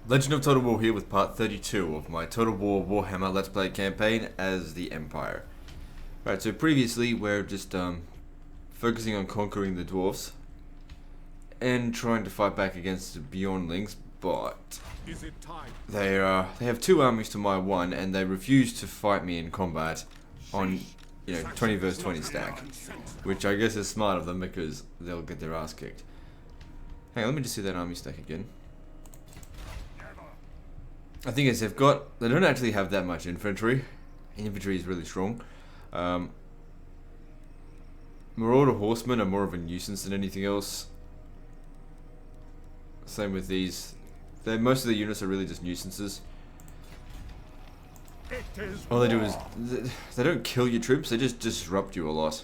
Legend of Total War here with part 32 of my Total War Warhammer Let's Play campaign as the Empire. Right, so previously we're just focusing on conquering the dwarfs and trying to fight back against the Beyondlings, but they have two armies to my one and they refuse to fight me in combat on 20 versus 20 stack, which I guess is smart of them because they'll get their ass kicked. Hang on, let me just see that army stack again. I think is they don't actually have that much infantry. Infantry is really strong. Marauder horsemen are more of a nuisance than anything else. Same with these. Most of the units are really just nuisances. All they do is they don't kill your troops, they just disrupt you a lot.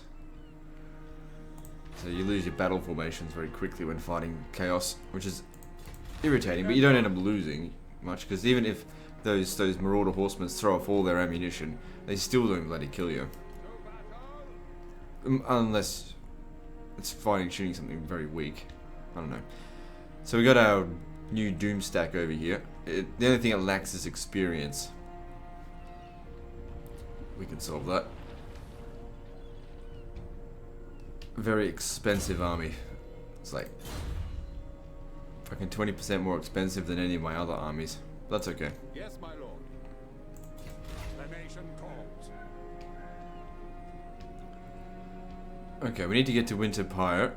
So you lose your battle formations very quickly when fighting chaos, which is irritating, but you don't end up losing much, because even if those marauder horsemen throw off all their ammunition, they still don't bloody kill you. Unless it's shooting something very weak. I don't know. So we got our new Doom stack over here. The only thing it lacks is experience. We can solve that. Very expensive army. It's like fucking 20% more expensive than any of my other armies. That's okay. Yes, my lord. The nation calls. Okay, we need to get to Winter Pyre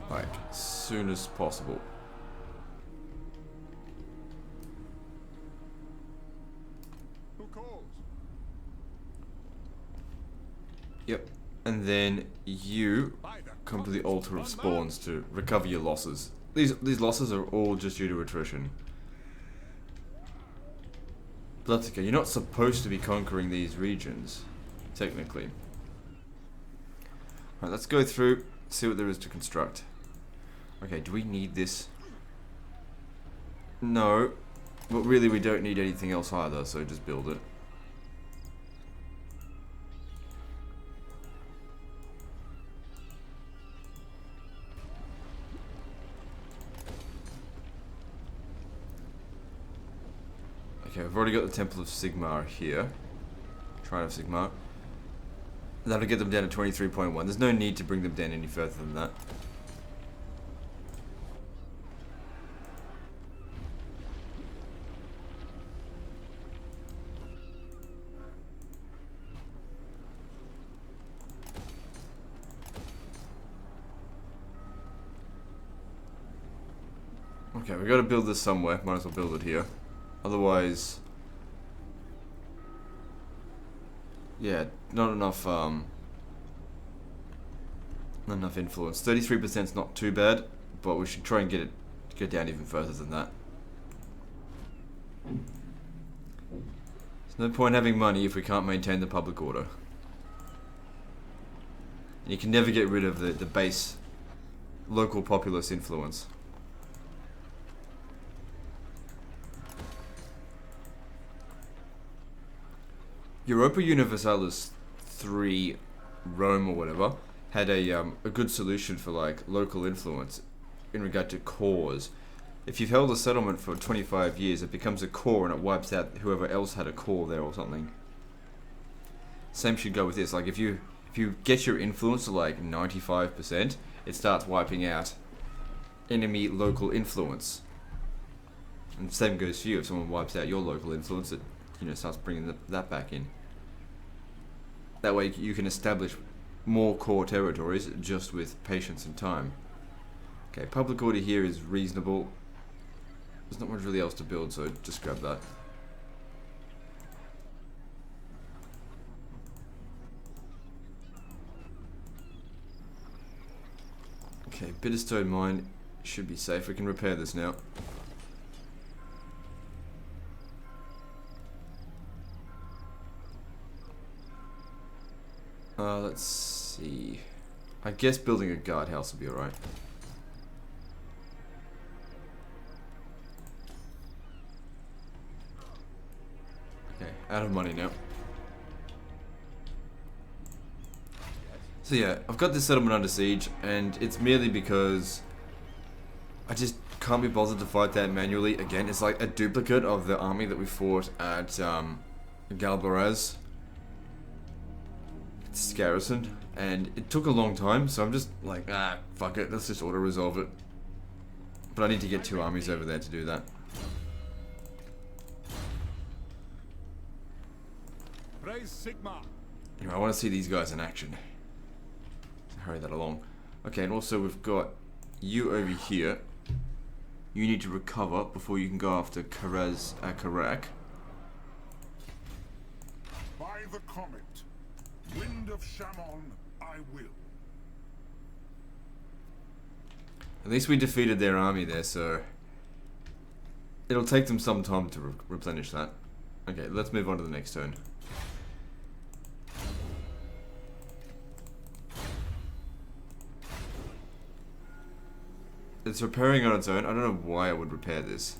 like as soon as possible. Who calls? Yep. And then you come to the Altar of Spawns to recover your losses. These losses are all just due to attrition. But that's okay. You're not supposed to be conquering these regions, technically. Alright, let's go through, see what there is to construct. Okay, do we need this? No. But really we don't need anything else either, so just build it. Okay, we've already got the Temple of Sigmar here. Shrine of Sigmar. That'll get them down to 23.1. There's no need to bring them down any further than that. Okay, we got to build this somewhere. Might as well build it here. Otherwise, yeah, not enough influence. 33% is not too bad, but we should try and get down even further than that. There's no point having money if we can't maintain the public order. And you can never get rid of the base local populace influence. Europa Universalis 3 Rome or whatever had a good solution for like local influence in regard to cores. If you've held a settlement for 25 years, it becomes a core and it wipes out whoever else had a core there or something. Same should go with this. Like if you get your influence to like 95%, it starts wiping out enemy local influence. And the same goes for you. If someone wipes out your local influence, it starts bringing that back in. That way you can establish more core territories just with patience and time. Okay, public order here is reasonable. There's not much really else to build, so just grab that. Okay, Bitterstone Mine should be safe. We can repair this now. Let's see. I guess building a guardhouse will be alright. Okay, out of money now. So yeah, I've got this settlement under siege, and it's merely because I just can't be bothered to fight that manually again. It's like a duplicate of the army that we fought at Galbaraz. It's garrison, and it took a long time, so I'm just like, fuck it, let's just auto-resolve it. But I need to get 2 armies over there to do that. Praise Sigma. Anyway, I want to see these guys in action. Hurry that along. Okay, and also we've got you over here. You need to recover before you can go after Karak. By the comet, wind of Shammon, I will. At least we defeated their army there, so it'll take them some time to replenish that. Okay, let's move on to the next turn. It's repairing on its own. I don't know why I would repair this.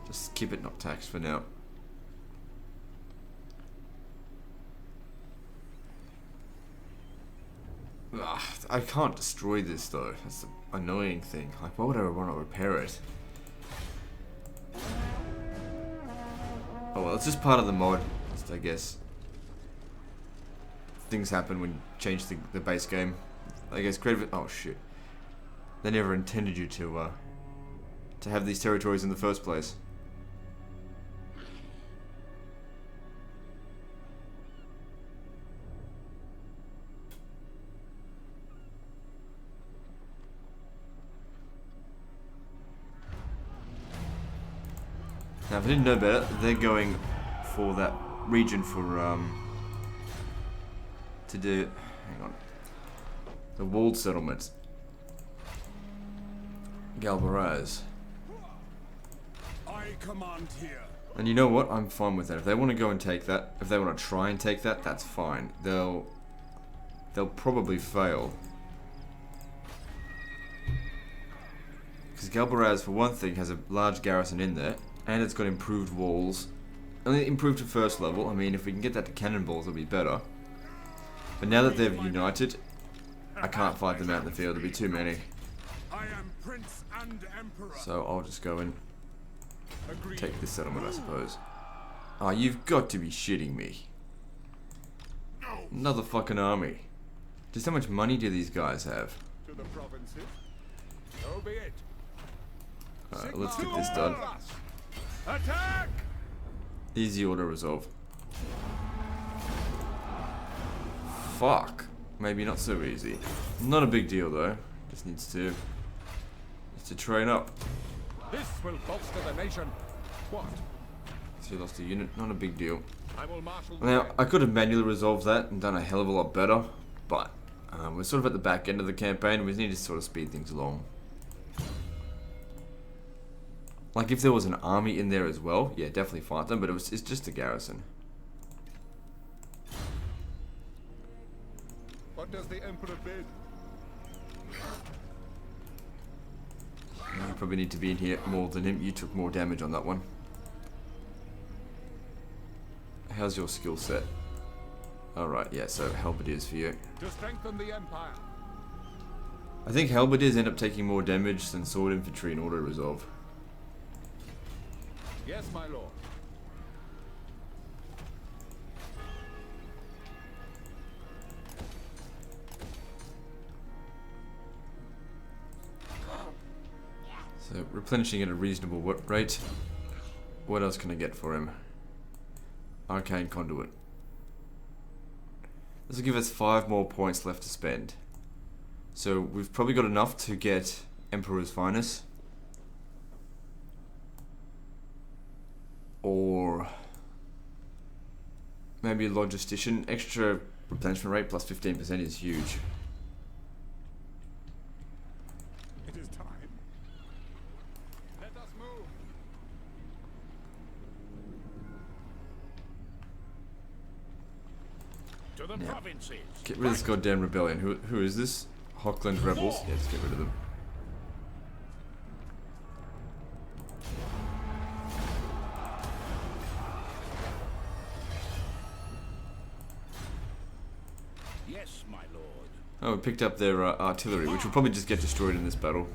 Just keep it not taxed for now. Ugh, I can't destroy this though. That's the annoying thing. Like, why would I want to repair it? Oh well, it's just part of the mod, I guess. Things happen when you change the base game. I guess Creative... Oh shit. They never intended you to have these territories in the first place. Now, if I didn't know better, they're going for that region for to do... Hang on. The walled settlement. Galbaraz. I command here. And you know what? I'm fine with that. If they want to go and take that, if they want to try and take that, that's fine. They'll probably fail. Because Galbaraz, for one thing, has a large garrison in there, and it's got improved walls. Only improved to first level. I mean, if we can get that to cannonballs, it'll be better. But now that they've united, I can't fight them out in the field. There'll be too many. I am Prince and Emperor. So I'll just go and take this settlement, I suppose. Oh, you've got to be shitting me. Another fucking army. Just how much money do these guys have? To the provinces. So be it. Alright, let's get this done. Attack! Easy auto resolve. Fuck. Maybe not so easy. Not a big deal though. Just needs to train up. This will bolster the nation. What? So you lost a unit. Not a big deal. I will marshal. Now I could have manually resolved that and done a hell of a lot better, but we're sort of at the back end of the campaign. And we need to sort of speed things along. Like if there was an army in there as well, yeah, definitely fight them. But it's just a garrison. What does the Emperor bid? You probably need to be in here more than him. You took more damage on that one. How's your skill set? Alright, yeah, so halberdiers for you. To strengthen the Empire. I think halberdiers end up taking more damage than sword infantry in auto resolve. Yes, my lord. So replenishing at a reasonable rate. What else can I get for him? Arcane Conduit. This will give us 5 more points left to spend. So we've probably got enough to get Emperor's Finest. Or maybe a Logistician. Extra replenishment rate plus 15% is huge. It is time. Let us move. To the provinces. Get rid of this goddamn rebellion. Who is this? Hockland rebels? Yeah, just get rid of them. Yes, my lord. Oh, we picked up their artillery, which will probably just get destroyed in this battle.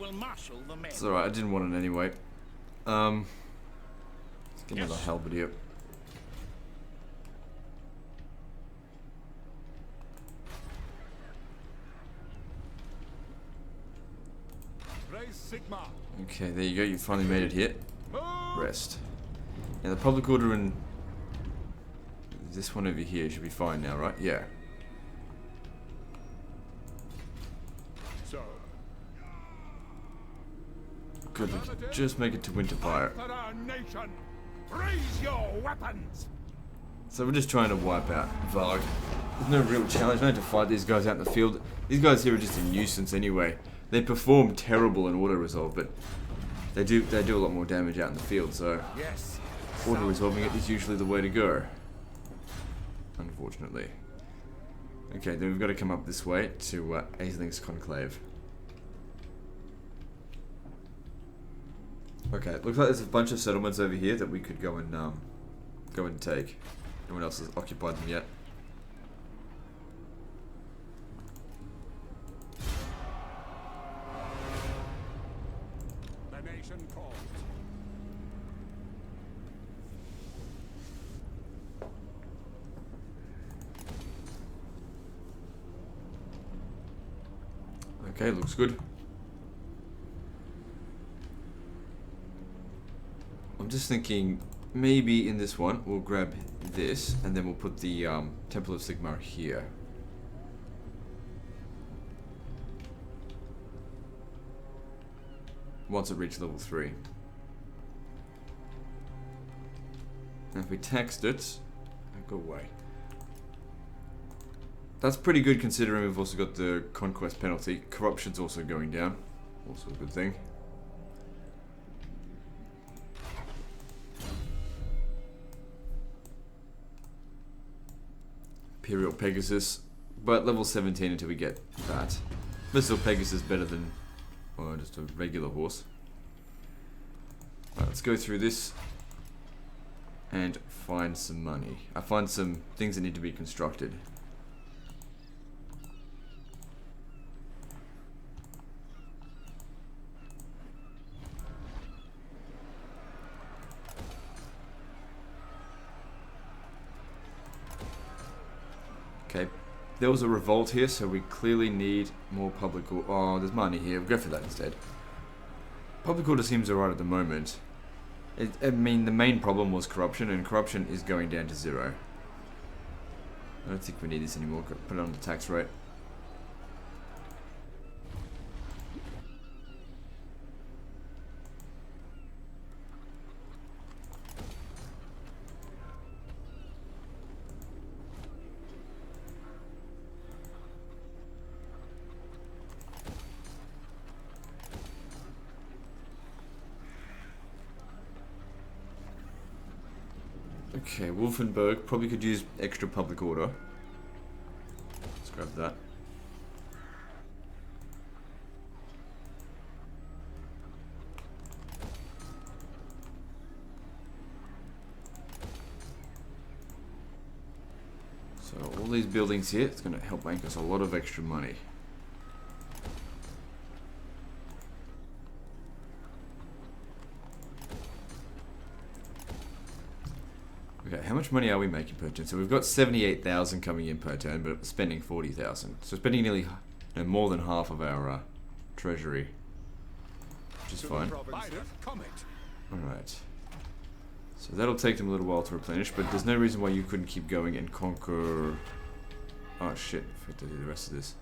will marshal the men. It's alright, I didn't want it anyway. Let's get another halberdier. Raise Sigma. Okay, there you go, you finally made it here. Move. Rest. Now the public order and this one over here should be fine now, right? Yeah. So, Good, we can just make it to Winterfire. for our nation, raise your weapons. So we're just trying to wipe out Varg. There's no real challenge, no need to fight these guys out in the field. These guys here are just a nuisance anyway. They perform terrible in auto-resolve, but they do a lot more damage out in the field, so Yes. auto-resolving it is usually the way to go. Unfortunately. Okay, then we've got to come up this way to Aisling's Conclave. Okay, looks like there's a bunch of settlements over here that we could go and take. No one else has occupied them yet. The nation calls. Okay, looks good. I'm just thinking maybe in this one we'll grab this and then we'll put the Temple of Sigmar here. Once it reaches level 3. And if we taxed it, go away. That's pretty good considering we've also got the conquest penalty. Corruption's also going down. Also a good thing. Imperial Pegasus, but level 17 until we get that. Missile Pegasus is better than just a regular horse. Right, let's go through this and find some money. I find some things that need to be constructed. Okay, there was a revolt here, so we clearly need more public order. Oh, there's money here. We'll go for that instead. Public order seems alright at the moment. I mean, the main problem was corruption, and corruption is going down to 0. I don't think we need this anymore. Put it on the tax rate. Okay, Wolfenburg probably could use extra public order. Let's grab that. So all these buildings here, it's going to help make us a lot of extra money. Okay, how much money are we making per turn? So we've got 78,000 coming in per turn, but spending 40,000. So spending nearly more than half of our treasury, which is fine. Alright. So that'll take them a little while to replenish, but there's no reason why you couldn't keep going and conquer... Oh shit, I forgot to do the rest of this.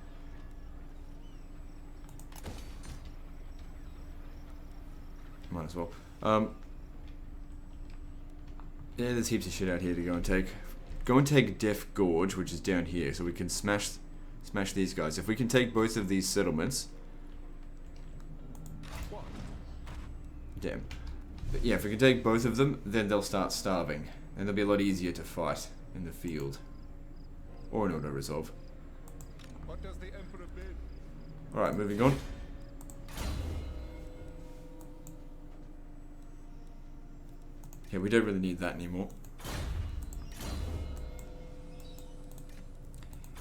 Might as well. Yeah, there's heaps of shit out here to go and take. Go and take Death Gorge, which is down here, so we can smash these guys. If we can take both of these settlements... Damn. But yeah, if we can take both of them, then they'll start starving. And they'll be a lot easier to fight in the field. Or in auto-resolve. What does the Emperor bid? Alright, moving on. Yeah, we don't really need that anymore.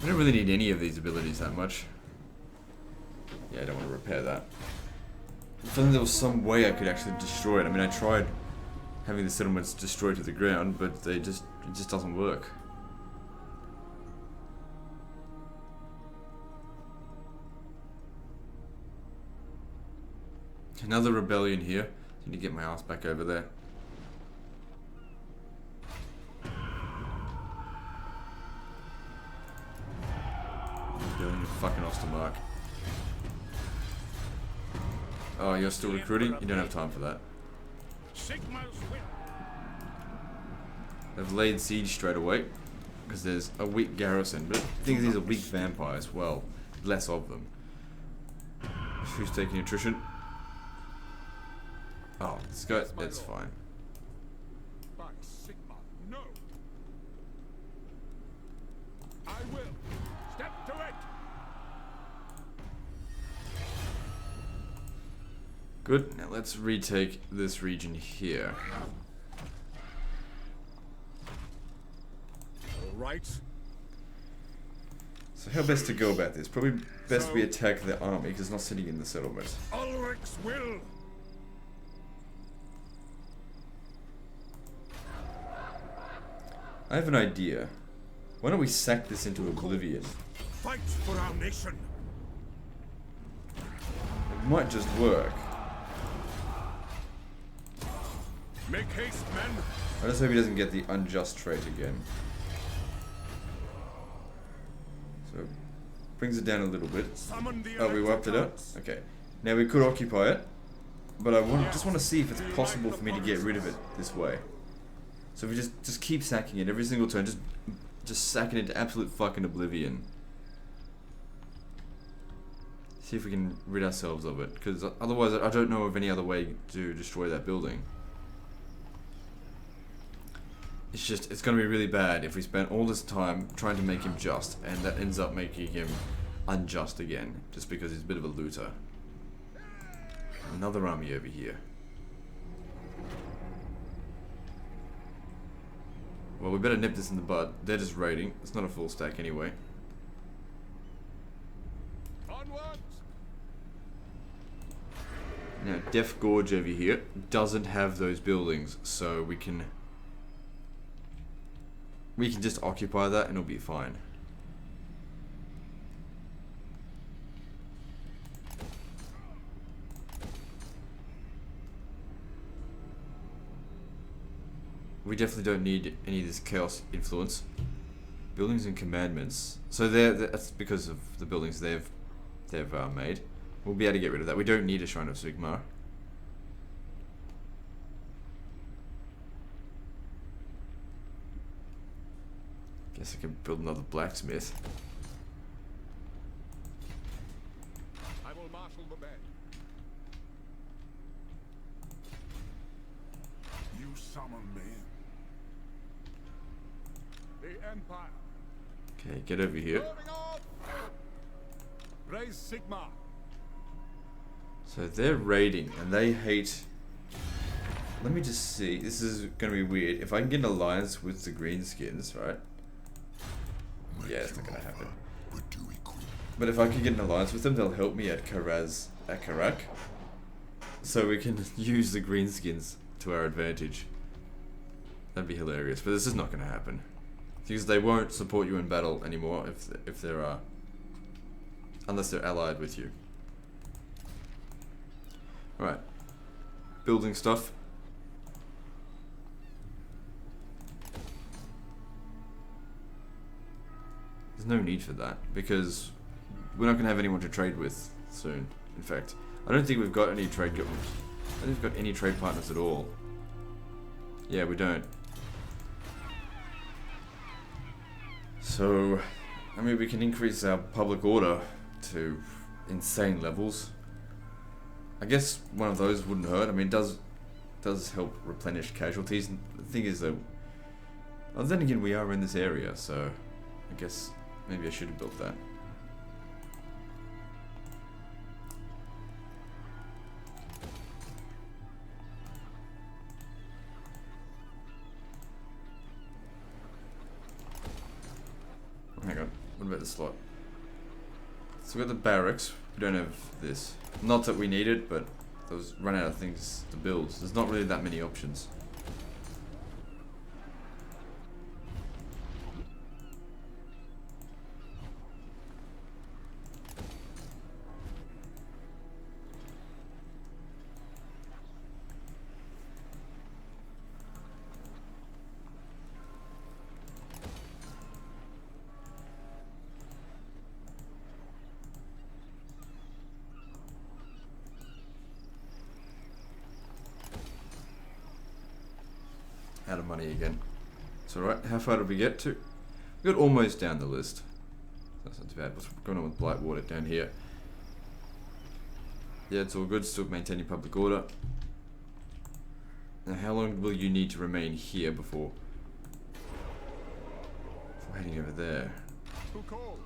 We don't really need any of these abilities that much. Yeah, I don't want to repair that. if only there was some way I could actually destroy it. I mean, I tried having the settlements destroyed to the ground, but it just doesn't work. Another rebellion here. I need to get my ass back over there. Rebellion of fucking Ostermark. Oh, you're still recruiting? You don't have time for that. They've laid siege straight away because there's a weak garrison, but I think these are weak vampires. Well, less of them. Who's taking attrition? Oh, this guy, that's fine. No. I will. Step to it. Good, now let's retake this region here. Right. So how best to go about this? Probably best we attack the army because it's not sitting in the settlement. Ulrich's will. I have an idea. Why don't we sack this into oblivion? Fight for our nation. It might just work. Make haste, men. I just hope he doesn't get the unjust trait again. So, brings it down a little bit. Oh, we wiped it out? Okay. Now we could occupy it, but I just want to see if it's possible for me to get rid of it this way. So if we just keep sacking it every single turn, just sack it into absolute fucking oblivion. See if we can rid ourselves of it, because otherwise I don't know of any other way to destroy that building. It's going to be really bad if we spend all this time trying to make him just, and that ends up making him unjust again, just because he's a bit of a looter. Another army over here. Well, we better nip this in the bud. They're just raiding. It's not a full stack anyway. Onwards. Now, Death Gorge over here doesn't have those buildings, so we can just occupy that and it'll be fine. We definitely don't need any of this chaos influence. Buildings and commandments. So that's because of the buildings they've made. We'll be able to get rid of that. We don't need a Shrine of Sigmar. Guess I can build another blacksmith. I will marshal the men. You summon me. The Empire. Okay, get over here. Moving on. Raise Sigma. So they're raiding and they hate. Let me just see. This is gonna be weird. If I can get an alliance with the Greenskins, right? Yeah, it's not gonna happen. But if I can get an alliance with them, they'll help me at Karak. So we can use the Greenskins to our advantage. That'd be hilarious, but this is not gonna happen. Because they won't support you in battle anymore if they're unless they're allied with you. Alright. Building stuff. There's no need for that, because we're not going to have anyone to trade with soon. In fact, I don't think we've got any trade... I don't think we've got any trade partners at all. Yeah, we don't. So, I mean, we can increase our public order to insane levels. I guess one of those wouldn't hurt. I mean, it does help replenish casualties. And the thing is, though, well, then again, we are in this area, so I guess maybe I should have built that. Hang on, what about the slot? So we got the barracks. We don't have this. Not that we need it, but those run out of things to build. There's not really that many options. Out of money again. It's alright. How far did we get to? We got almost down the list. That's not too bad. What's going on with Blightwater down here? Yeah, it's all good. Still maintaining public order. Now, how long will you need to remain here before heading over there? Who calls?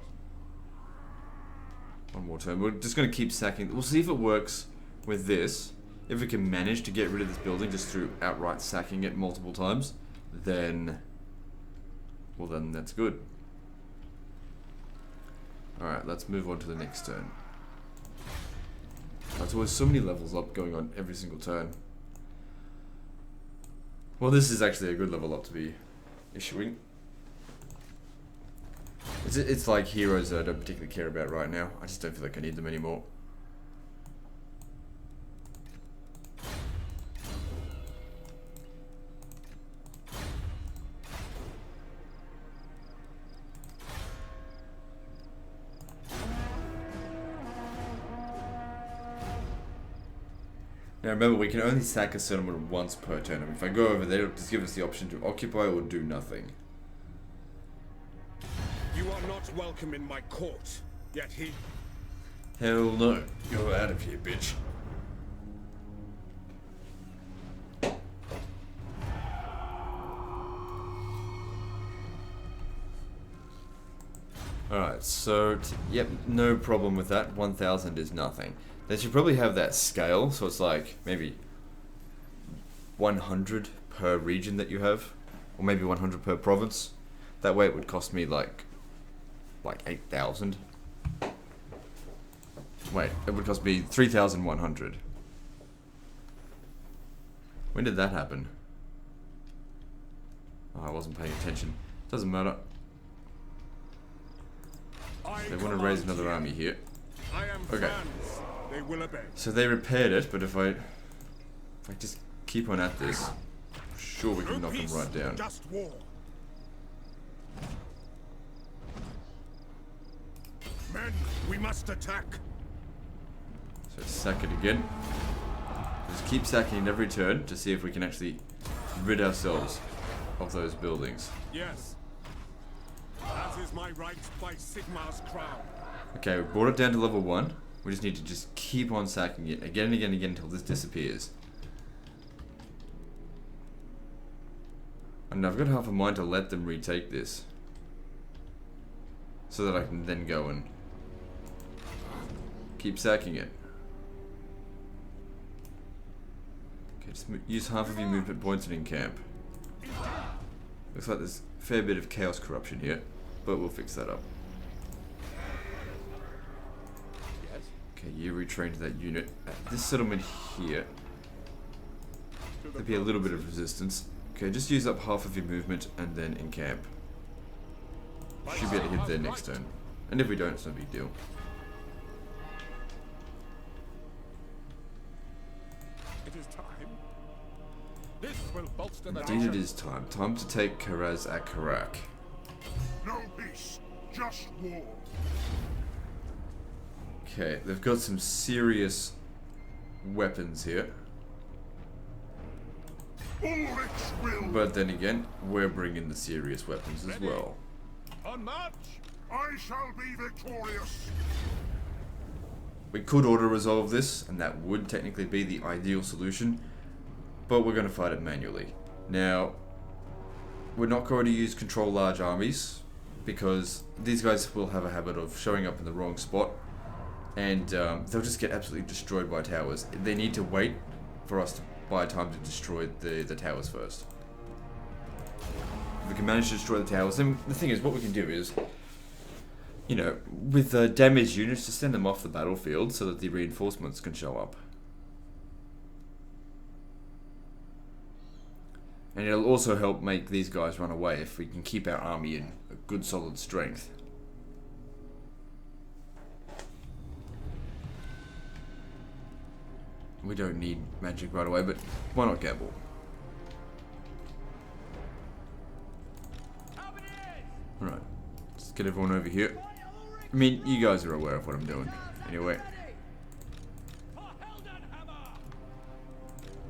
One more turn. We're just going to keep sacking. We'll see if it works with this. If we can manage to get rid of this building just through outright sacking it multiple times, then, well, then that's good. Alright, let's move on to the next turn. There's always so many levels up going on every single turn. Well, this is actually a good level up to be issuing. It's like heroes that I don't particularly care about right now. I just don't feel like I need them anymore. Now remember, we can only sack a settlement once per turn. I mean, if I go over there, it'll just give us the option to occupy or do nothing. You are not welcome in my court, yet he... Hell no. Go out of here, bitch. Alright, so, yep, no problem with that. 1,000 is nothing. They should probably have that scale, so it's like maybe 100 per region that you have, or maybe 100 per province. That way it would cost me like 8,000. Wait, it would cost me 3,100. When did that happen? Oh, I wasn't paying attention. Doesn't matter. They want to raise another army here. Okay. They will obey. So they repaired it, but if I just keep on at this, sure we can knock them right down. Just war. Men, we must attack. So sack it again. Just keep sacking it every turn to see if we can actually rid ourselves of those buildings. Yes. As is my right by Sigmar's crown. Okay, we brought it down to level 1. We just need to just keep on sacking it again and again and again until this disappears. And I've got half a mind to let them retake this, so that I can then go and keep sacking it. Okay, just use half of your movement points and encamp. Looks like there's a fair bit of chaos corruption here, but we'll fix that up. Okay, you retrained that unit. At this settlement here, there'll be a little bit of resistance. Okay, just use up half of your movement and then encamp. Should be able to hit there next turn. And if we don't, it's no big deal. It is time. This will bolster the Indeed it is time. Time to take Karaz at Karak. No peace, just war. Okay, they've got some serious weapons here. Ulrich will. But then again, we're bringing the serious weapons as well. On march. I shall be victorious. We could auto-resolve this, and that would technically be the ideal solution, but we're going to fight it manually. Now, we're not going to use control large armies, because these guys will have a habit of showing up in the wrong spot, and they'll just get absolutely destroyed by towers. They need to wait for us to buy time to destroy the towers first. If we can manage to destroy the towers, then the thing is, what we can do is, you know, with damaged units, just send them off the battlefield so that the reinforcements can show up. And it'll also help make these guys run away if we can keep our army in a good solid strength. We don't need magic right away, but why not gamble? Alright, let's get everyone over here. I mean, you guys are aware of what I'm doing. Anyway.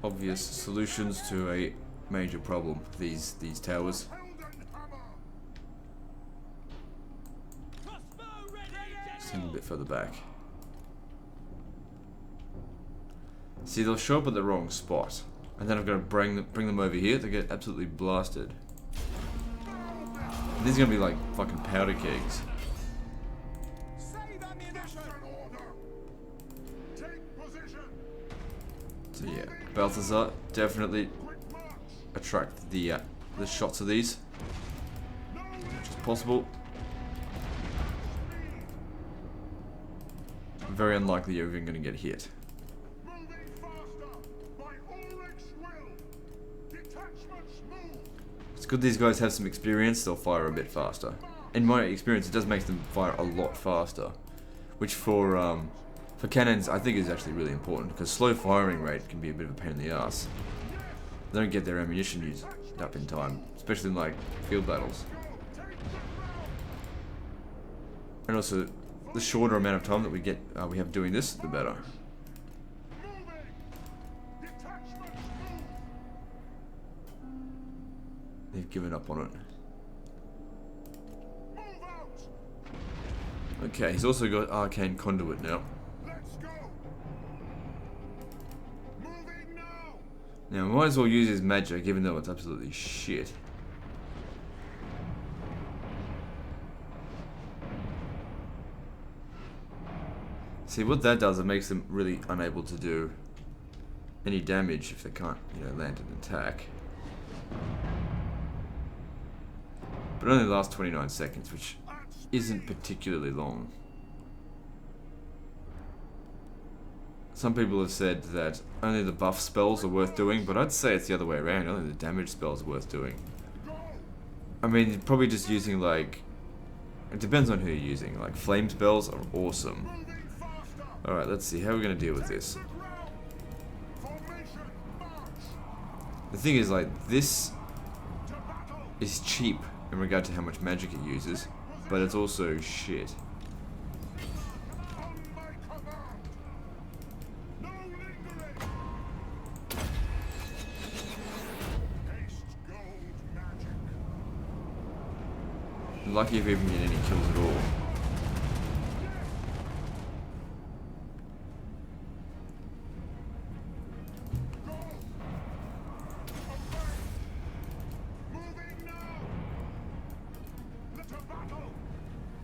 Obvious solutions to a major problem, these towers. Send a bit further back. See, they'll show up at the wrong spot, and then I've got to bring them over here. They get absolutely blasted. These are gonna be like fucking powder kegs. So yeah, Balthazar definitely attract the shots of these, which is possible. Very unlikely you're even gonna get hit. It's good these guys have some experience, they'll fire a bit faster. In my experience, it does make them fire a lot faster. Which for cannons, I think is actually really important, because slow firing rate can be a bit of a pain in the ass. They don't get their ammunition used up in time, especially in like field battles. And also, the shorter amount of time that we have doing this, the better. They've given up on it. Okay, he's also got Arcane Conduit now. Now, we might as well use his magic, even though it's absolutely shit. See, what that does, it makes them really unable to do any damage if they can't, you know, land an attack. But it only lasts 29 seconds, which isn't particularly long. Some people have said that only the buff spells are worth doing, but I'd say it's the other way around. Only the damage spells are worth doing. I mean, probably just using like... It depends on who you're using. Like, flame spells are awesome. Alright, let's see. How are we going to deal with this? The thing is, like, this is cheap in regard to how much magic it uses, but it's also shit. Lucky if we even get any kills at all.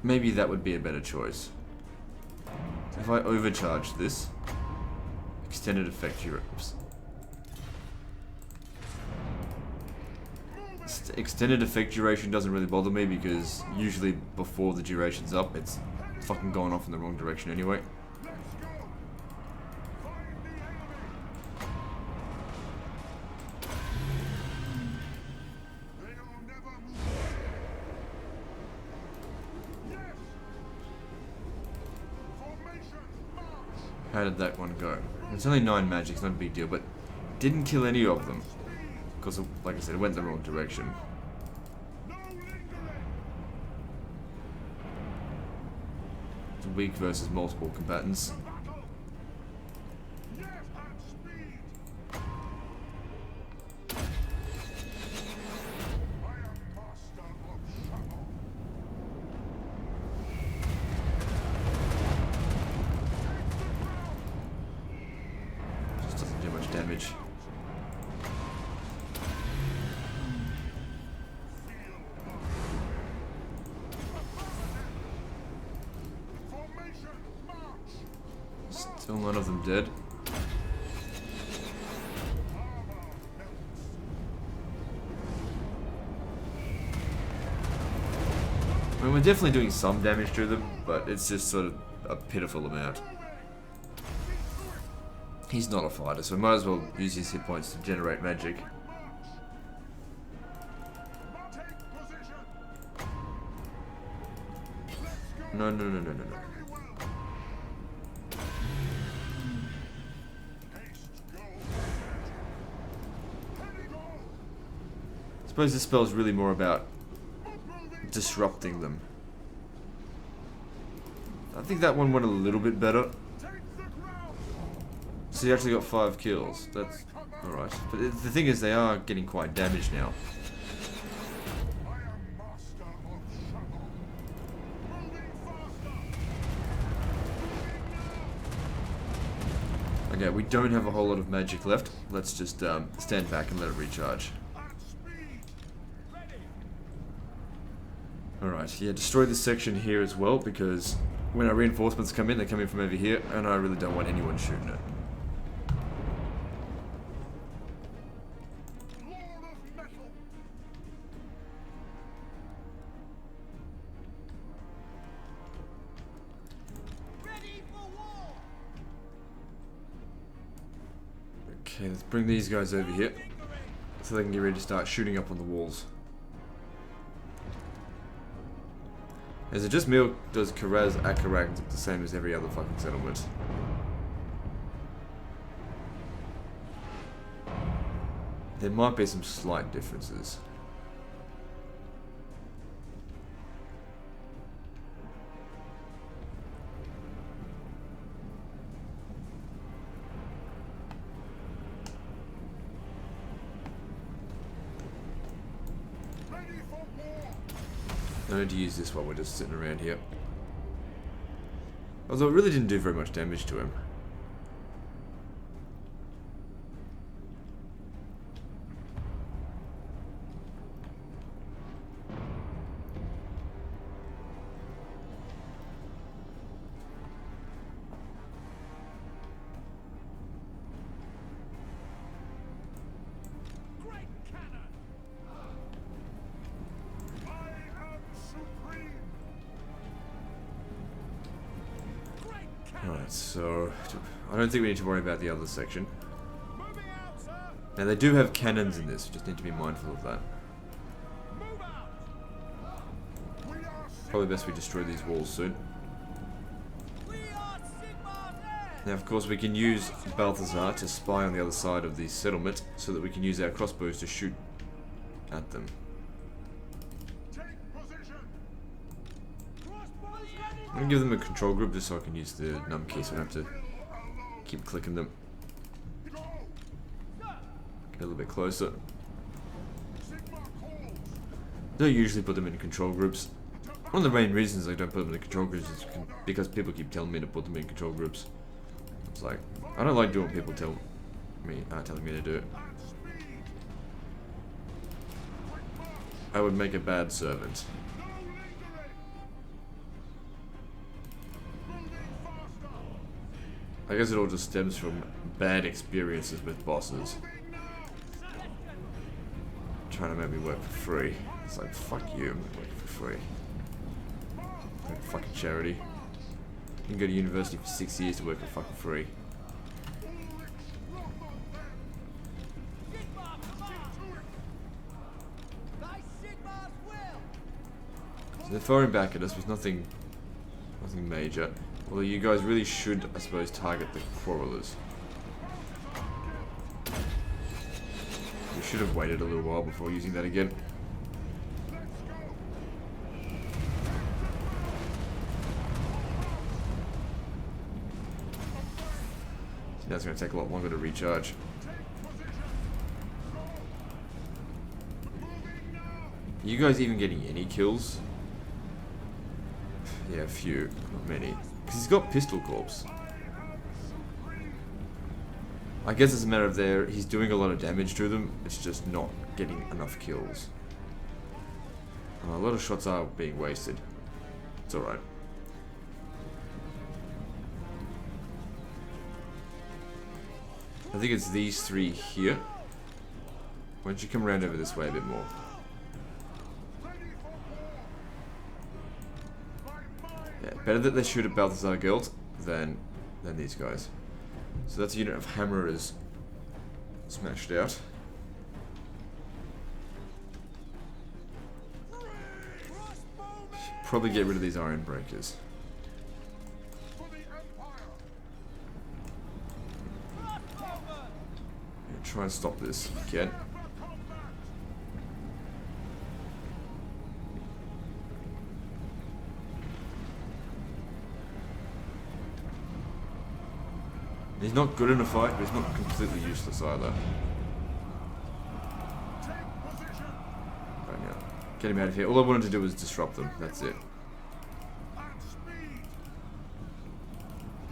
Maybe that would be a better choice. If I overcharge this, extended effect Europe's. Extended effect duration doesn't really bother me because usually before the duration's up, it's fucking gone off in the wrong direction anyway. How did that one go? It's only 9 magics, not a big deal, but didn't kill any of them. Because, like I said, it went in the wrong direction. It's weak versus multiple combatants. Just doesn't do much damage. Still none of them dead. I mean, we're definitely doing some damage to them, but it's just sort of a pitiful amount. He's not a fighter, so we might as well use his hit points to generate magic. No, no, no, no, no, no. I suppose this spell is really more about disrupting them. I think that one went a little bit better. So he actually got 5 kills. That's alright. But the thing is, they are getting quite damaged now. Okay, we don't have a whole lot of magic left. Let's just stand back and let it recharge. Alright, yeah, destroy this section here as well, because when our reinforcements come in, they come in from over here, and I really don't want anyone shooting it. Okay, let's bring these guys over here, so they can get ready to start shooting up on the walls. Is it just me, or does Karaz Akarak look the same as every other fucking settlement? There might be some slight differences. No need to use this while we're just sitting around here. Although it really didn't do very much damage to him. Alright, so I don't think we need to worry about the other section. Now they do have cannons in this, we just need to be mindful of that. Probably best we destroy these walls soon. Now of course we can use Balthazar to spy on the other side of the settlement so that we can use our crossbows to shoot at them. I'm gonna give them a control group just so I can use the num key so I don't have to keep clicking them. Get a little bit closer. Don't usually put them in control groups. One of the main reasons I don't put them in control groups is because people keep telling me to put them in control groups. It's like, I don't like doing what people telling me to do it. I would make a bad servant. I guess it all just stems from bad experiences with bosses. Trying to make me work for free. It's like, fuck you, I'm working for free. Like fucking charity. You can go to university for 6 years to work for fucking free. So they're firing back at us with nothing major. Although you guys really should, I suppose, target the quarrelers. We should have waited a little while before using that again. So now it's going to take a lot longer to recharge. Are you guys even getting any kills? Yeah, a few, not many. Because he's got pistol corps. I guess it's a matter of he's doing a lot of damage to them, it's just not getting enough kills. A lot of shots are being wasted. It's alright. I think it's these three here. Why don't you come around over this way a bit more? Yeah, better that they shoot at Balthazar Guild than these guys. So that's a unit of hammerers smashed out. probably get rid of these iron breakers. For the Empire. Yeah, try and stop this if you can. For combat. He's not good in a fight, but he's not completely useless either. Take position. Right now, get him out of here. All I wanted to do was disrupt them. That's it. At speed.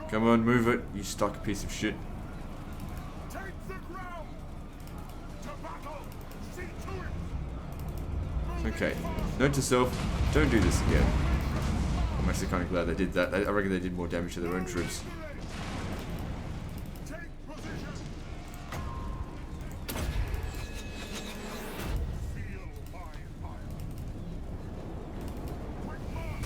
Come on, move it, you stuck piece of shit. Take the ground. To battle. See to it. Okay, note to self, don't do this again. I'm actually kind of glad they did that. I reckon they did more damage to their own troops. Take position. Feel my fire. Quick march.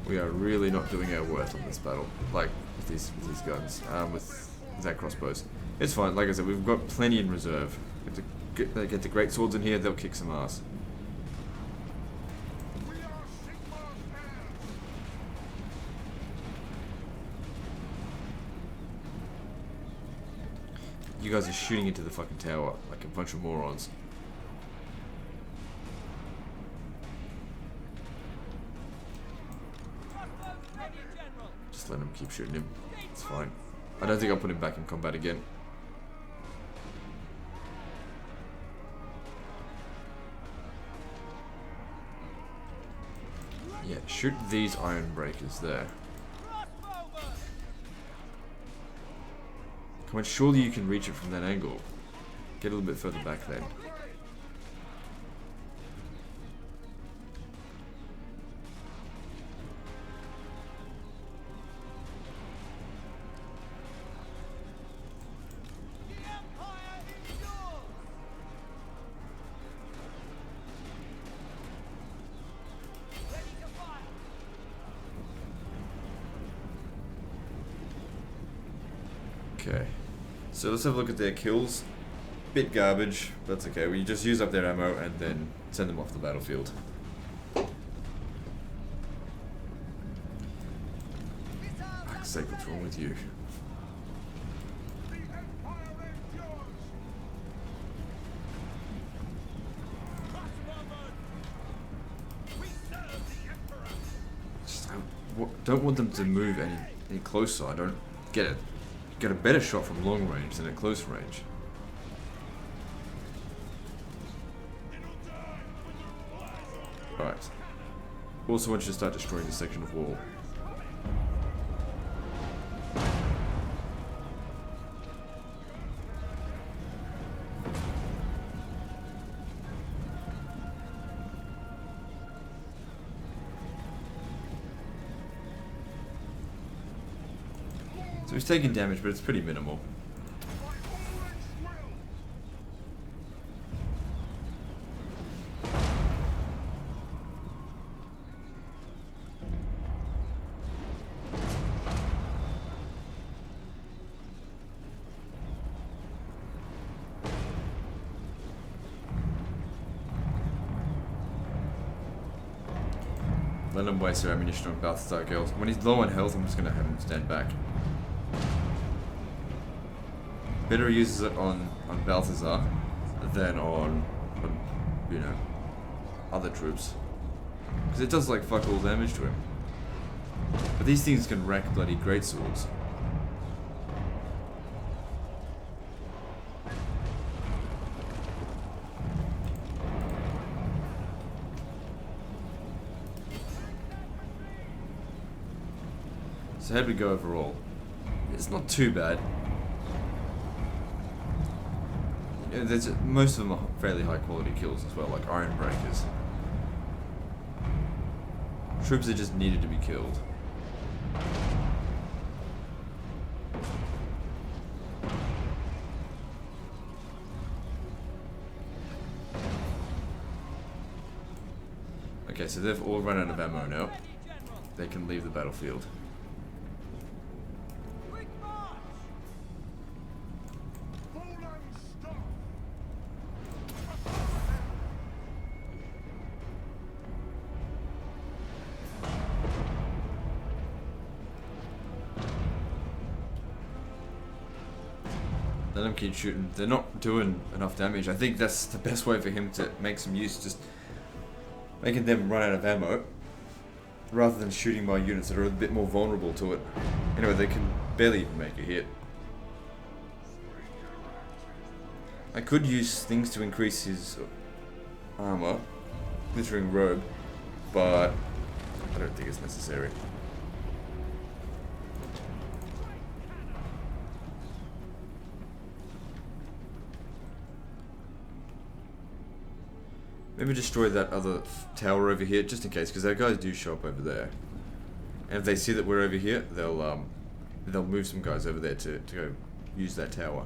We are really not doing our worth on this battle, like with these guns, with that crossbows. It's fine. Like I said, we've got plenty in reserve. If they get the great swords in here, they'll kick some ass. We are Sigmar's heirs. You guys are shooting into the fucking tower like a bunch of morons. Just let him keep shooting him. It's fine. I don't think I'll put him back in combat again. Yeah, shoot these iron breakers there. Come on, surely you can reach it from that angle. Get a little bit further back then. Okay, so let's have a look at their kills. Bit garbage, but that's okay. We just use up their ammo and then send them off the battlefield. Fuck's sake, what's wrong with you? The Empire endures. We serve the Emperor. Just, don't want them to move any closer. I don't get it. Get a better shot from long range than at close range. Alright. Also want you to start destroying this section of wall. So he's taking damage, but it's pretty minimal. By all its will. Let him waste their ammunition on Balthazar girls. When he's low on health, I'm just gonna have him stand back. Better he uses it on Balthazar than on you know, other troops. Because it does like fuck all damage to him. But these things can wreck bloody greatswords. So how'd we go overall? It's not too bad. Most of them are fairly high quality kills as well, like iron breakers. Troops that just needed to be killed. Okay, so they've all run out of ammo now. They can leave the battlefield. Let them keep shooting. They're not doing enough damage. I think that's the best way for him to make some use, just making them run out of ammo, rather than shooting my units that are a bit more vulnerable to it. Anyway, they can barely even make a hit. I could use things to increase his armor, glittering robe, but I don't think it's necessary. Maybe destroy that other tower over here, just in case, because our guys do show up over there. And if they see that we're over here, they'll move some guys over there to go use that tower.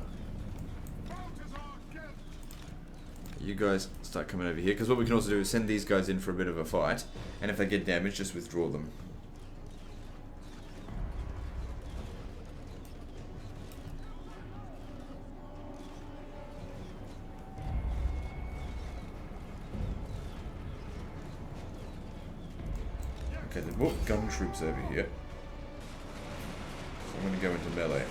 You guys start coming over here, because what we can also do is send these guys in for a bit of a fight, and if they get damaged, just withdraw them. Okay, there's more gun troops over here. So I'm going to go into melee.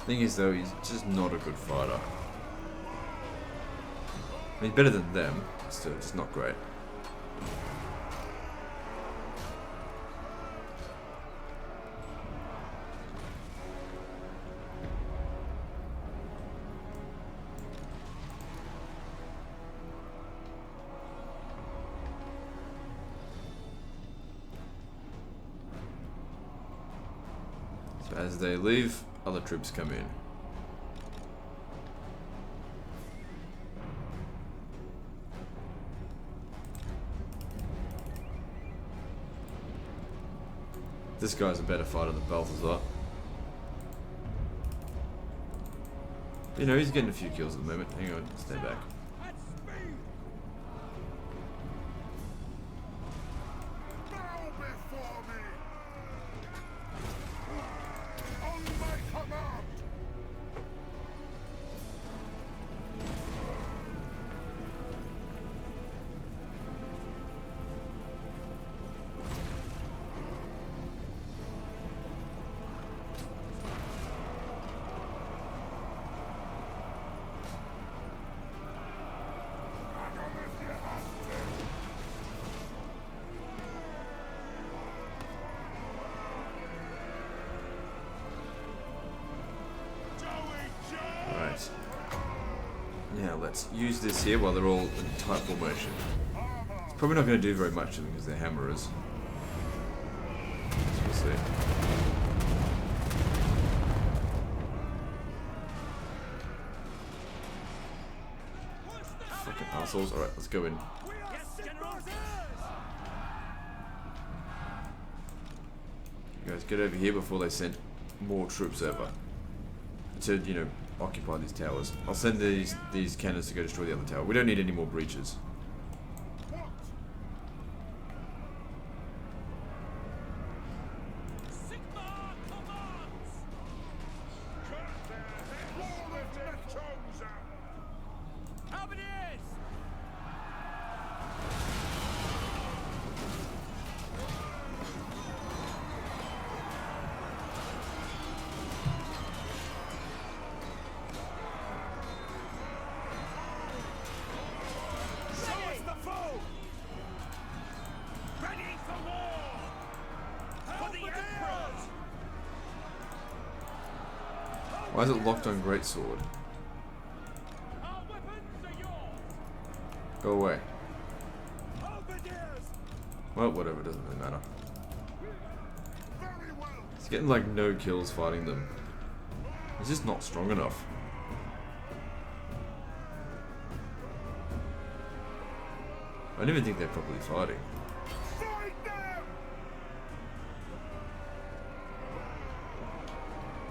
Thing is though, he's just not a good fighter. I mean, better than them, still just not great. So as they leave, other troops come in. This guy's a better fighter than Balthazar. You know, he's getting a few kills at the moment. Hang on, stay back. Now let's use this here while they're all in tight formation. It's probably not going to do very much to them because they're hammerers. So we'll see. Fucking assholes. Alright, let's go in. You guys get over here before they send more troops over. To, you know, occupy these towers. I'll send these cannons to go destroy the other tower. We don't need any more breaches. Why is it locked on greatsword? Go away. Well, whatever, doesn't really matter. He's getting like no kills fighting them. He's just not strong enough. I don't even think they're properly fighting.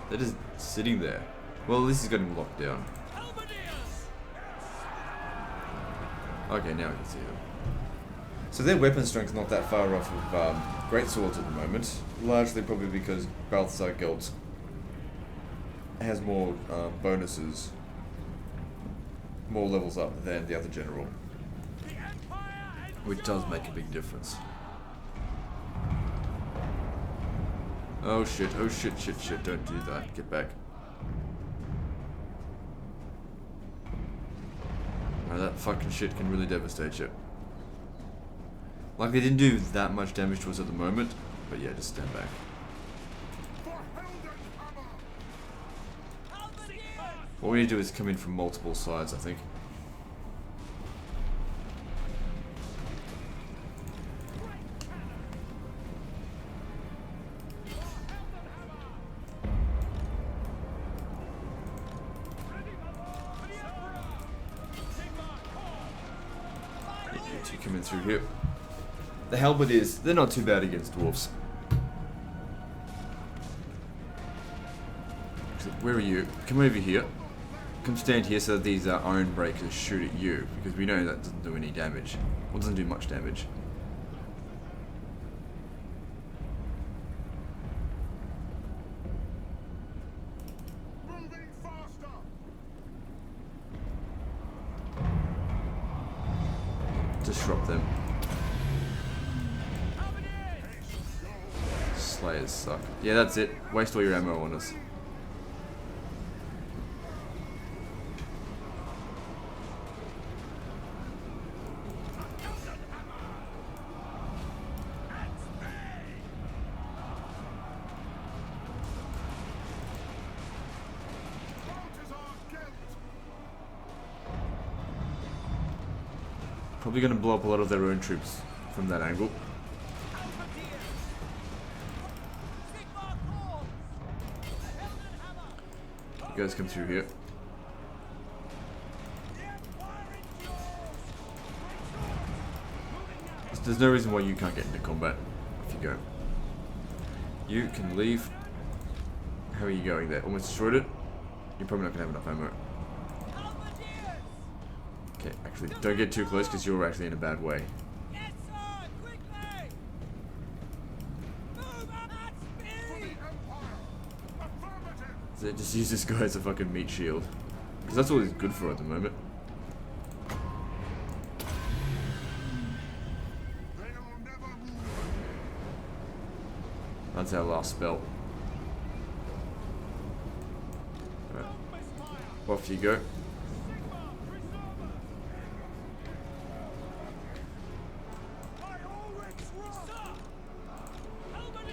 They're just sitting there. Well, at least he's got him locked down. Okay, now I can see them. So their weapon strength's not that far off of great swords at the moment. Largely probably because Balthazar Gelt has more bonuses more levels up than the other general, which does make a big difference. Oh shit, shit, don't do that, get back. Now that fucking shit can really devastate you. Like, they didn't do that much damage to us at the moment, but yeah, just stand back. What we need to do is come in from multiple sides, I think. You two come in through here. The halberdiers, they're not too bad against dwarves. Where are you? Come over here. Come stand here so that these iron breakers shoot at you, because we know that doesn't do any damage. Well, it doesn't do much damage. Moving faster. Disrupt them. Slayers suck. Yeah, that's it. Waste all your ammo on us. Probably going to blow up a lot of their own troops from that angle. You guys come through here. There's no reason why you can't get into combat if you go. You can leave. How are you going there? Almost destroyed it? You're probably not going to have enough ammo. Okay, actually, don't get too close because you're actually in a bad way. So just use this guy as a fucking meat shield. Because that's all he's good for at the moment. That's our last spell. Right. Off you go.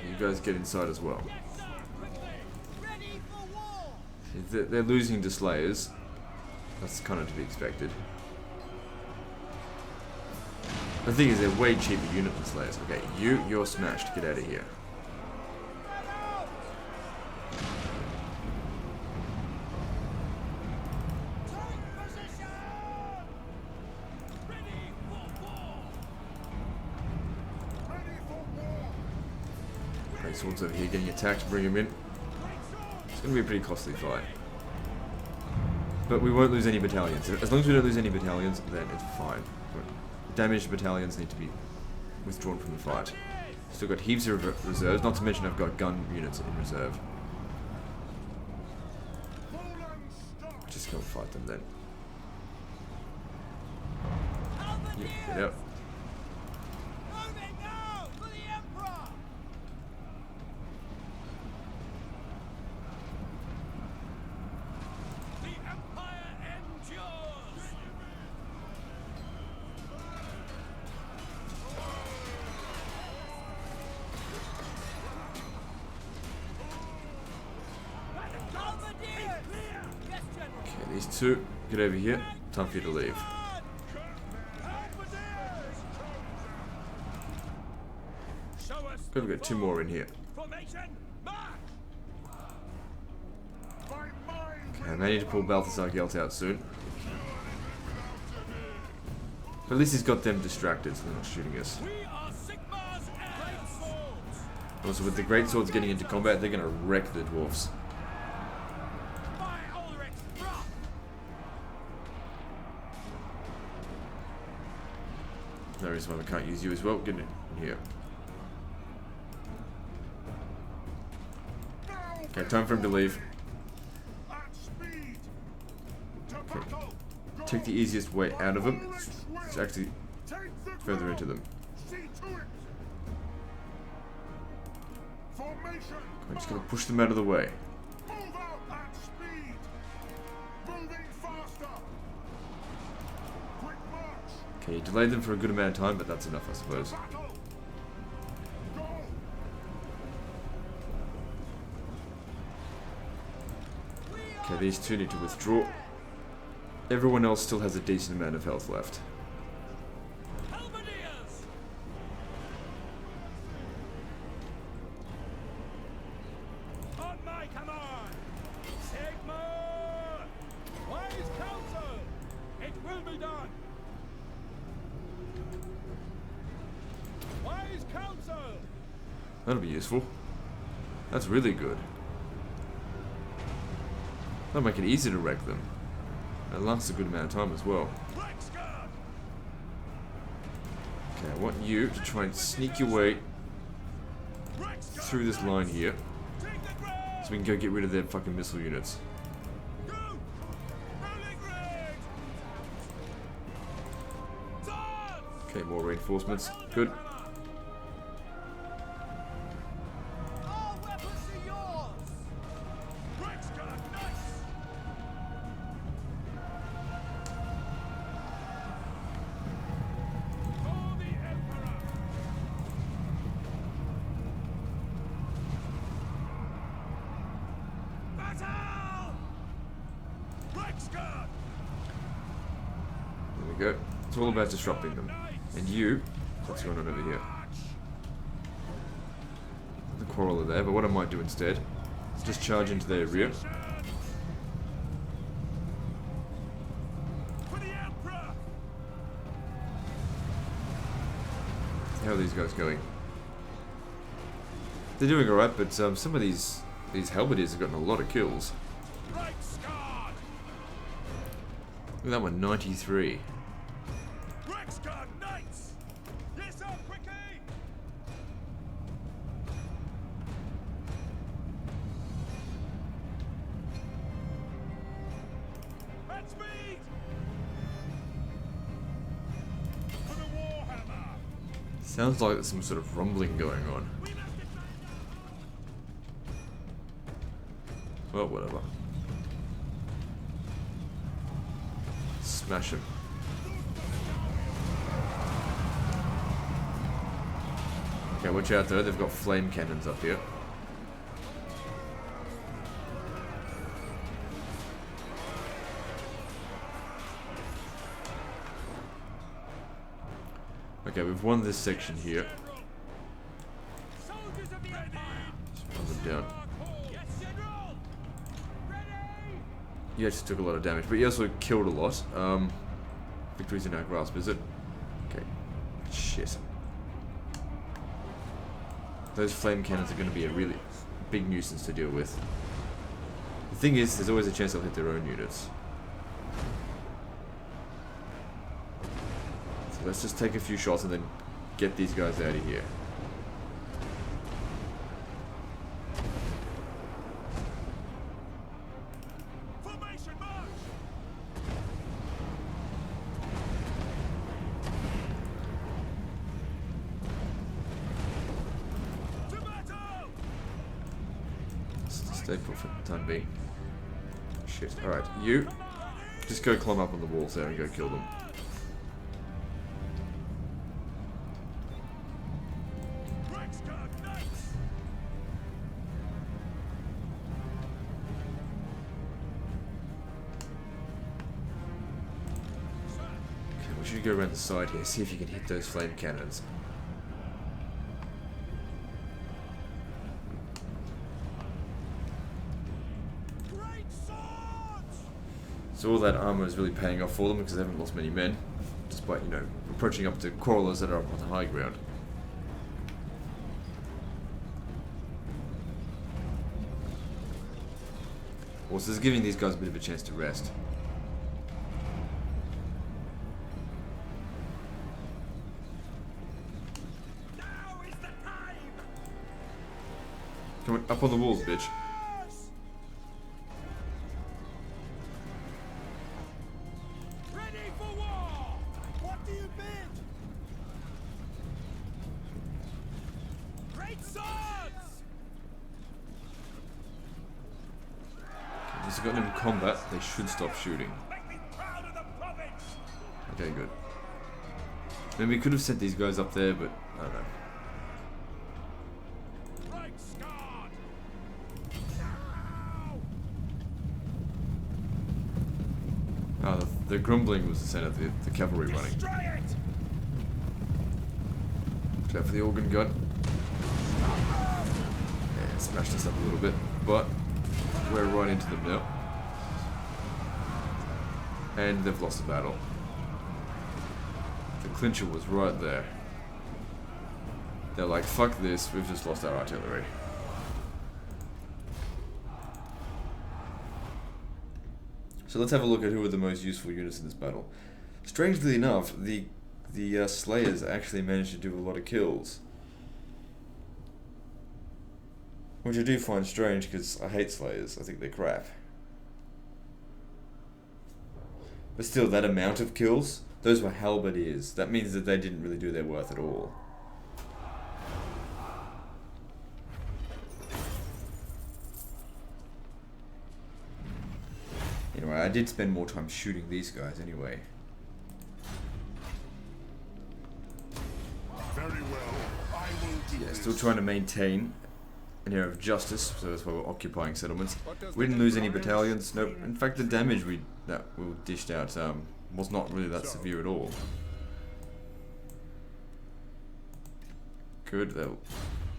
You guys get inside as well. If they're losing to Slayers. That's kind of to be expected. The thing is, they're way cheaper unit than Slayers. Okay, you're smashed. Get out of here. Great swords over here getting attacked. Bring him in. It's going to be a pretty costly fight. But we won't lose any battalions. As long as we don't lose any battalions, then it's fine. Damaged battalions need to be withdrawn from the fight. Still got heaps of reserves, not to mention I've got gun units in reserve. Just go fight them then. Yeah, get out. These two, get over here. Time for you to leave. Gotta get two more in here. Okay, I may need to pull Balthasar Gelt out soon. But at least he's got them distracted so they're not shooting us. Also, with the great swords getting into combat, they're gonna wreck the dwarfs. No reason why we can't use you as well. Get in here. Okay, time for him to leave. Okay. take the easiest way out of them. It's actually further into them. See to it. Formation. I'm just gonna push them out of the way. Move out at speed. Moving faster. Quick march. Okay, you delayed them for a good amount of time, but that's enough, I suppose. Battle. Go. Okay, these two need to withdraw. Everyone else still has a decent amount of health left. Halberdiers! On my command! Sigmar! Wise counsel! It will be done! Wise counsel! That'll be useful. That's really good. That'll make it easy to wreck them. It lasts a good amount of time as well. Blacksguard! Okay, I want you to try and sneak your way through this line here, Take the ground! so we can go get rid of their fucking missile units. Go! Rolling red! Swords! Okay, more reinforcements. Good. All weapons are yours! Blacksguard, nice! For the Emperor! Battle! Blacksguard! There we go. It's all about disrupting them. And you, what's going on over here? The quarrel are there, but what I might do instead is just charge into their rear. For the Emperor! How are these guys going? They're doing alright, but some of these halberdiers have gotten a lot of kills. Right guard! Look at that one, 93. Blacksguard knights! Yes, sir, quickly! At speed! For the Warhammer! Sounds like there's some sort of rumbling going on. We must defend Well, whatever. Smash him. Okay, watch out though, they've got flame cannons up here. Okay, we've won this section here. Soldiers of the Empire! Run them down. Yes, General! Ready! You actually took a lot of damage, but you also killed a lot. Victory's in our grasp, is it? Okay. Shit. Those flame cannons are going to be a really big nuisance to deal with. The thing is, there's always a chance they'll hit their own units. So let's just take a few shots and then get these guys out of here. Formation march! To battle! Stay put for the time being. Shit. Alright, you just go climb up on the walls there and go kill them. Blacksguard knights! Okay, we should go around the side here, see if you can hit those flame cannons. Great swords! So all that armor is really paying off for them because they haven't lost many men, despite, you know, approaching up to quarrelers that are up on the high ground. Also, this is giving these guys a bit of a chance to rest. Now is the time! Come on, up on the walls, bitch. Yes! Ready! Once they've gotten in combat, they should stop shooting. Okay, good. Then we could have set these guys up there, but I don't know. Oh, the grumbling was the sound of the cavalry running. Watch out for the organ gun. Yeah, smashed us up a little bit, but we're right into them now. And they've lost the battle. The clincher was right there. They're like, fuck this, we've just lost our artillery. So let's have a look at who are the most useful units in this battle. Strangely enough, the Slayers actually managed to do a lot of kills. Which I do find strange because I hate Slayers, I think they're crap. But still, that amount of kills, those were halberdiers. That means that they didn't really do their worth at all. Anyway, I did spend more time shooting these guys anyway. Very well. I will do Yeah, still trying to maintain an air of justice, so that's why we're occupying settlements. We didn't lose any battalions. Nope. In fact, the damage that we dished out was not really that severe at all. Good. They'll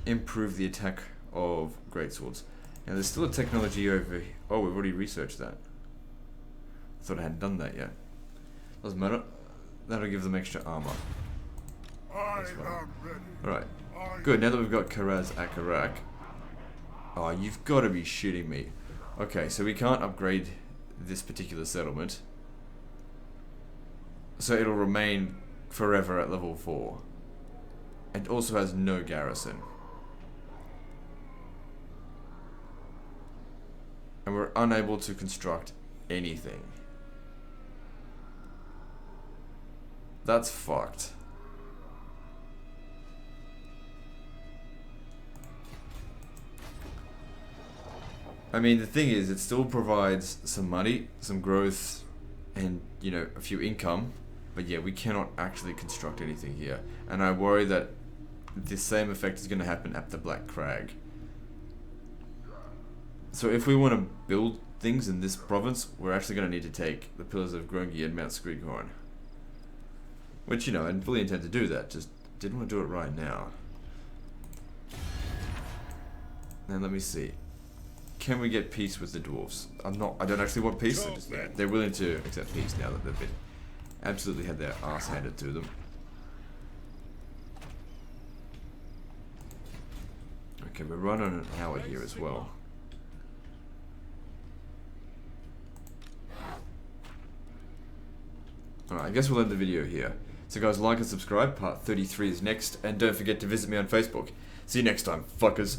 improve the attack of greatswords. Now, there's still a technology over here. Oh, we've already researched that. I thought I hadn't done that yet. Doesn't matter. That'll give them extra armor. Alright. Good, now that we've got Karaz Akarak. Oh, you've got to be shitting me. Okay, so we can't upgrade this particular settlement. So it'll remain forever at level 4. It also has no garrison. And we're unable to construct anything. That's fucked. I mean, the thing is, it still provides some money, some growth, and, you know, a few income. But yeah, we cannot actually construct anything here. And I worry that the same effect is going to happen at the Black Crag. So if we want to build things in this province, we're actually going to need to take the Pillars of Grongi and Mount Screeghorn. Which, you know, I fully intend to do that, just didn't want to do it right now. And let me see. Can we get peace with the dwarves? I don't actually want peace, they're willing to accept peace now that they've been absolutely had their ass handed to them. Okay, we're running an hour here as well. Alright, I guess we'll end the video here. So guys, like and subscribe, part 33 is next, and don't forget to visit me on Facebook. See you next time, fuckers.